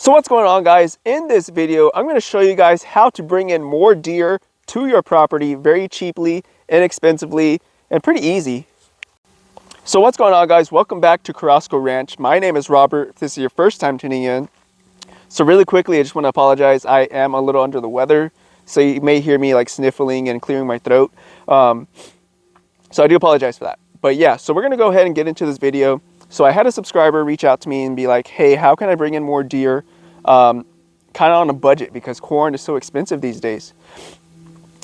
So what's going on, guys? In this video, I'm going to show you guys how to bring in more deer to your property very cheaply, inexpensively, and pretty easy. So what's going on, guys? Welcome back to Carrasco Ranch. My name is Robert. If this is your first time tuning in. So really quickly, I just want to apologize. I am a little under the weather, so you may hear me like sniffling and clearing my throat. So I do apologize for that. But yeah, so we're going to go ahead and get into this video. So I had a subscriber reach out to me and be like, hey, how can I bring in more deer kind of on a budget, because corn is so expensive these days.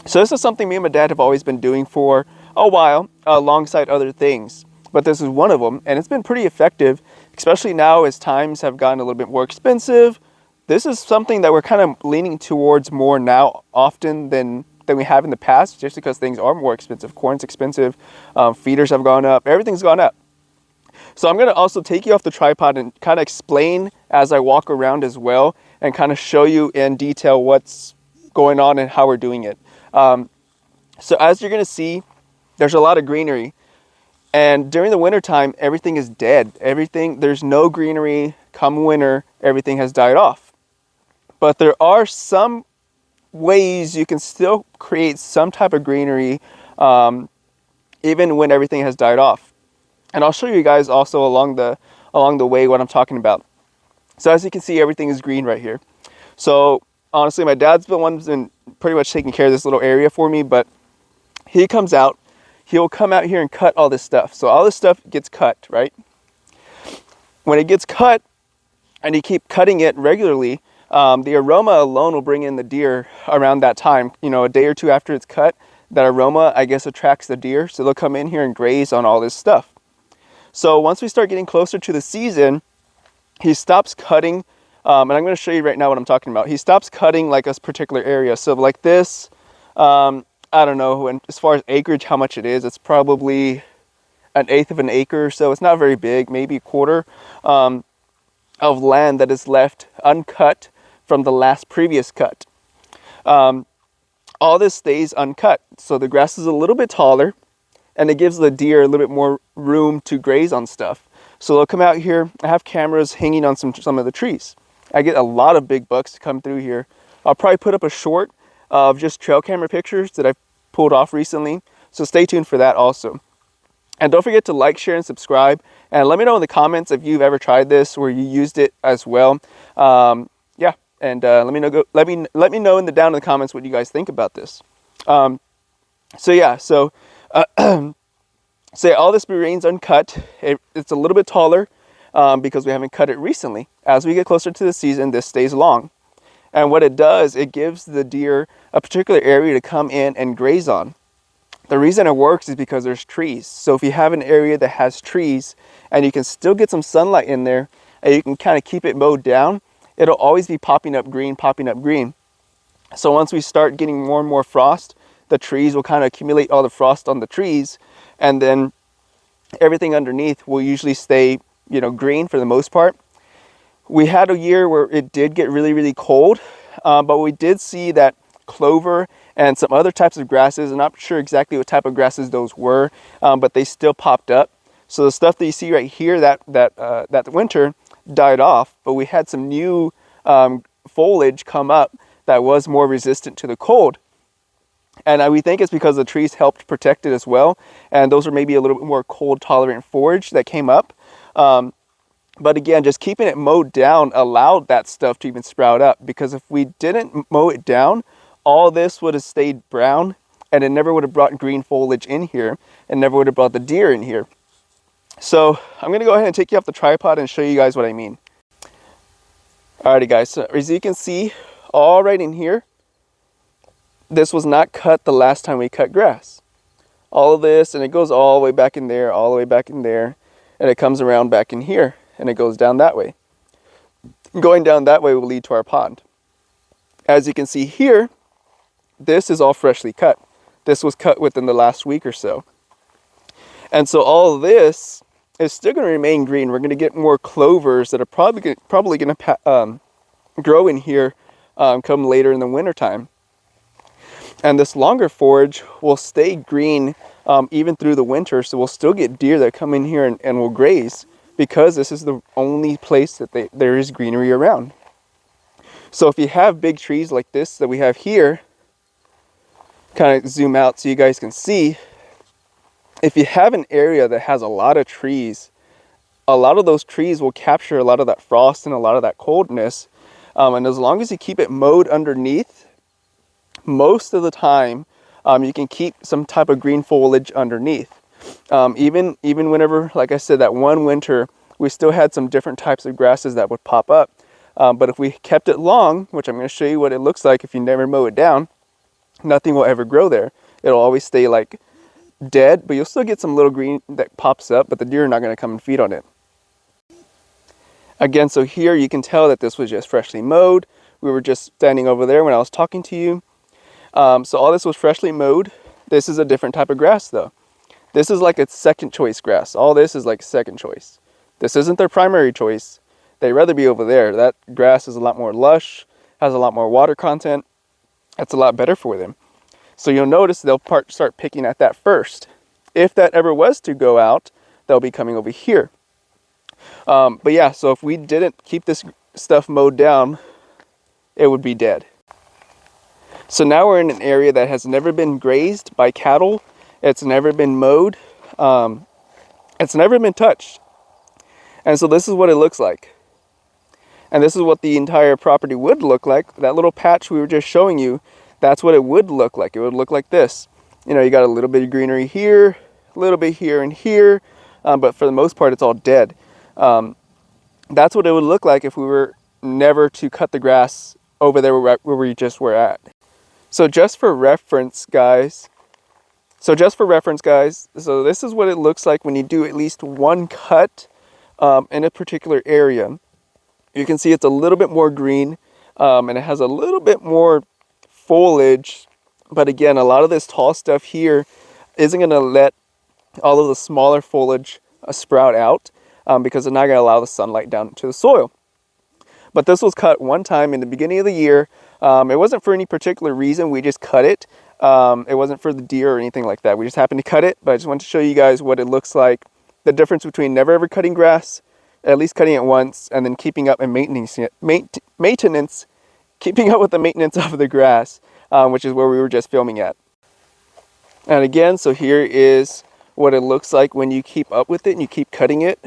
So this is something me and my dad have always been doing for a while alongside other things. But this is one of them, and it's been pretty effective, especially now as times have gotten a little bit more expensive. This is something that we're kind of leaning towards more now often than we have in the past, just because things are more expensive. Corn's expensive, feeders have gone up, everything's gone up. So I'm going to also take you off the tripod and kind of explain as I walk around as well, and kind of show you in detail what's going on and how we're doing it. So as you're going to see, there's a lot of greenery. And during the winter time, everything is dead. There's no greenery. Come winter, everything has died off. But there are some ways you can still create some type of greenery even when everything has died off. And I'll show you guys also along the way what I'm talking about. So as you can see, everything is green right here. So honestly, my dad's the one who's been pretty much taking care of this little area for me, but he comes out, he'll come out here and cut all this stuff. So all this stuff gets cut, right? When it gets cut and you keep cutting it regularly, the aroma alone will bring in the deer around that time. You know, a day or two after it's cut, that aroma, I guess, attracts the deer. So they'll come in here and graze on all this stuff. So once we start getting closer to the season, he stops cutting, and I'm going to show you right now what I'm talking about. He stops cutting like a particular area. So like this, I don't know, and as far as acreage, how much it is, it's probably 1/8 of an acre or so. It's not very big, maybe a quarter of land that is left uncut from the last previous cut. All this stays uncut, so the grass is a little bit taller, and it gives the deer a little bit more room to graze on stuff. So they'll come out here. I have cameras hanging on some of the trees. I get a lot of big bucks to come through here. I'll probably put up a short of just trail camera pictures that I've pulled off recently. So stay tuned for that also. And don't forget to like, share, and subscribe. And let me know in the comments if you've ever tried this or you used it as well. Yeah, and let me know down in the comments what you guys think about this. So yeah, so say all this remains uncut. It's a little bit taller because we haven't cut it recently. As we get closer to the season, this stays long. And what it does, it gives the deer a particular area to come in and graze on. The reason it works is because there's trees. So if you have an area that has trees and you can still get some sunlight in there and you can kind of keep it mowed down, it'll always be popping up green, popping up green. So once we start getting more and more frost, the trees will kind of accumulate all the frost on the trees, and then everything underneath will usually stay, you know, green for the most part. We had a year where it did get really, really cold, but we did see that clover and some other types of grasses, I'm not sure exactly what type of grasses those were, but they still popped up. So the stuff that you see right here that winter died off, but we had some new foliage come up that was more resistant to the cold. And we think it's because the trees helped protect it as well. And those are maybe a little bit more cold tolerant forage that came up. But again, just keeping it mowed down allowed that stuff to even sprout up. Because if we didn't mow it down, all this would have stayed brown and it never would have brought green foliage in here and never would have brought the deer in here. So I'm going to go ahead and take you off the tripod and show you guys what I mean. Alrighty guys, so as you can see, all right in here, this was not cut the last time we cut grass. All of this, and it goes all the way back in there, all the way back in there, and it comes around back in here, and it goes down that way. Going down that way will lead to our pond. As you can see here, this is all freshly cut. This was cut within the last week or so. And so all of this is still going to remain green. We're going to get more clovers that are probably going to grow in here come later in the winter time. And this longer forage will stay green even through the winter, so we'll still get deer that come in here and will graze, because this is the only place that there is greenery around. So if you have big trees like this that we have here, kind of zoom out so you guys can see, if you have an area that has a lot of trees, a lot of those trees will capture a lot of that frost and a lot of that coldness. And as long as you keep it mowed underneath, most of the time, you can keep some type of green foliage underneath. Even whenever, like I said, that one winter, we still had some different types of grasses that would pop up. But if we kept it long, which I'm going to show you what it looks like if you never mow it down, nothing will ever grow there. It'll always stay like dead, but you'll still get some little green that pops up, but the deer are not going to come and feed on it. Again, so here you can tell that this was just freshly mowed. We were just standing over there when I was talking to you. So all this was freshly mowed. This is a different type of grass though. This is like a second choice grass. All this is like second choice. This isn't their primary choice. They'd rather be over there. That grass is a lot more lush, has a lot more water content. That's a lot better for them. So you'll notice they'll start picking at that first. If that ever was to go out, they'll be coming over here. But yeah, so if we didn't keep this stuff mowed down, it would be dead. So now we're in an area that has never been grazed by cattle. It's never been mowed. It's never been touched. And so this is what it looks like. And this is what the entire property would look like. That little patch we were just showing you, that's what it would look like. It would look like this. You know, you got a little bit of greenery here, a little bit here and here, but for the most part, it's all dead. That's what it would look like if we were never to cut the grass over there where we just were at. So just for reference, guys, so this is what it looks like when you do at least one cut in a particular area. You can see it's a little bit more green, and it has a little bit more foliage. But again, a lot of this tall stuff here isn't going to let all of the smaller foliage sprout out because they're not going to allow the sunlight down to the soil. But this was cut one time in the beginning of the year. It wasn't for any particular reason. We just cut it. It wasn't for the deer or anything like that. We just happened to cut it. But I just wanted to show you guys what it looks like. The difference between never ever cutting grass, at least cutting it once, and then keeping up and keeping up with the maintenance of the grass, which is where we were just filming at. And again, so here is what it looks like when you keep up with it and you keep cutting it.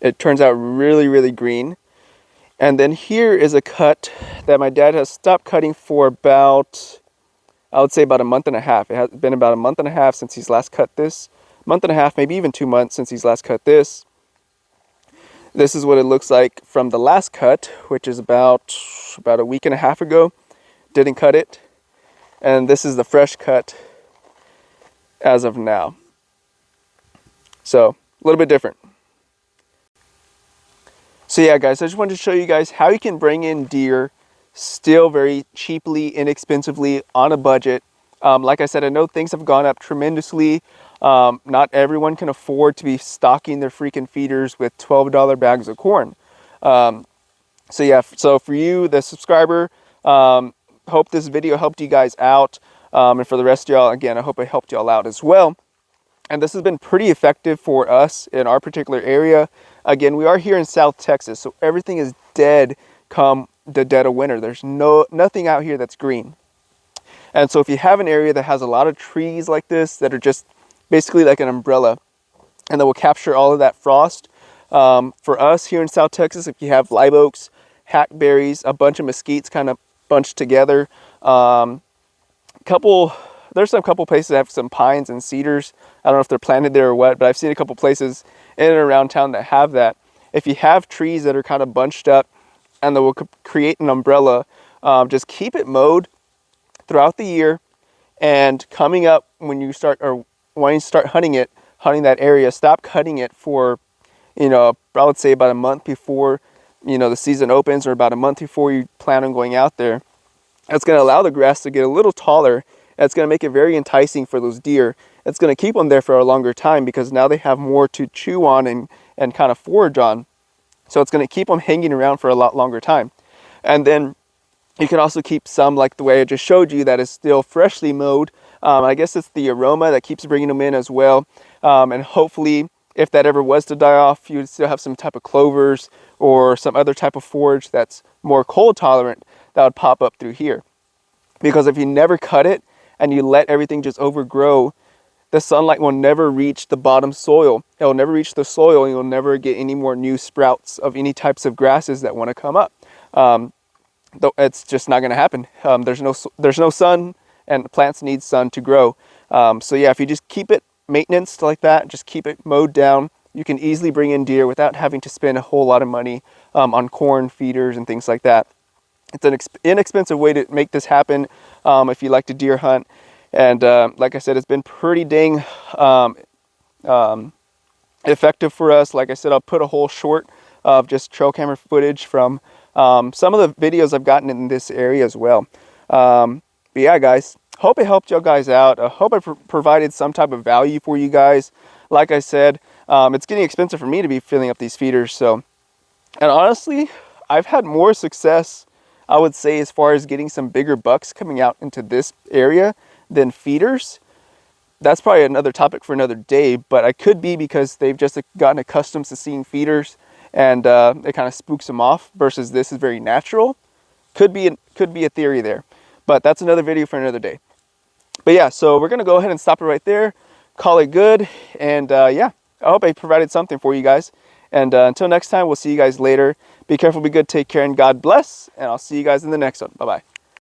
It turns out really, really green. And then here is a cut that my dad has stopped cutting for about, I would say about a month and a half. It has been about a month and a half since he's last cut this. Month and a half, maybe even 2 months since he's last cut this. This is what it looks like from the last cut, which is about a week and a half ago. Didn't cut it. And this is the fresh cut as of now. So, a little bit different. So yeah, guys, I just wanted to show you guys how you can bring in deer still very cheaply, inexpensively, on a budget. Like I said, I know things have gone up tremendously. Not everyone can afford to be stocking their freaking feeders with $12 bags of corn. So yeah, so for you, the subscriber, hope this video helped you guys out. And for the rest of y'all, again, I hope it helped y'all out as well. And this has been pretty effective for us in our particular area. Again, we are here in South Texas, so everything is dead come the dead of winter. There's nothing out here that's green. And so if you have an area that has a lot of trees like this that are just basically like an umbrella and that will capture all of that frost, for us here in South Texas, if you have live oaks, hackberries, a bunch of mesquites kind of bunched together, there's some couple places that have some pines and cedars. I don't know if they're planted there or what, but I've seen a couple places in and around town that have that. If you have trees that are kind of bunched up and that will create an umbrella, just keep it mowed throughout the year, and coming up when you start hunting that area, stop cutting it for, I would say about a month before, the season opens, or about a month before you plan on going out there. That's going to allow the grass to get a little taller. It's going to make it very enticing for those deer. It's going to keep them there for a longer time because now they have more to chew on and kind of forage on. So it's going to keep them hanging around for a lot longer time. And then you can also keep some, like the way I just showed you, that is still freshly mowed. I guess it's the aroma that keeps bringing them in as well. And hopefully if that ever was to die off, you would still have some type of clovers or some other type of forage that's more cold tolerant that would pop up through here. Because if you never cut it and you let everything just overgrow, the sunlight will never reach the bottom soil. It will never reach the soil, and you'll never get any more new sprouts of any types of grasses that want to come up. Though it's just not going to happen. There's no sun, and plants need sun to grow. So yeah, if you just keep it maintenance like that, just keep it mowed down, you can easily bring in deer without having to spend a whole lot of money on corn feeders and things like that. It's an inexpensive way to make this happen if you like to deer hunt. And like I said, it's been pretty dang effective for us. Like I said, I'll put a whole short of just trail camera footage from some of the videos I've gotten in this area as well. But yeah, guys, hope it helped you guys out. I hope I provided some type of value for you guys. Like I said, it's getting expensive for me to be filling up these feeders. So, and honestly, I've had more success, I would say, as far as getting some bigger bucks coming out into this area than feeders. That's probably another topic for another day, but I could be because they've just gotten accustomed to seeing feeders, and it kind of spooks them off, versus this is very natural. Could be a theory there, but that's another video for another day. But yeah, so we're gonna go ahead and stop it right there, call it good, and yeah, I hope I provided something for you guys. And until next time, we'll see you guys later. Be careful, be good, take care, and God bless. And I'll see you guys in the next one. Bye-bye.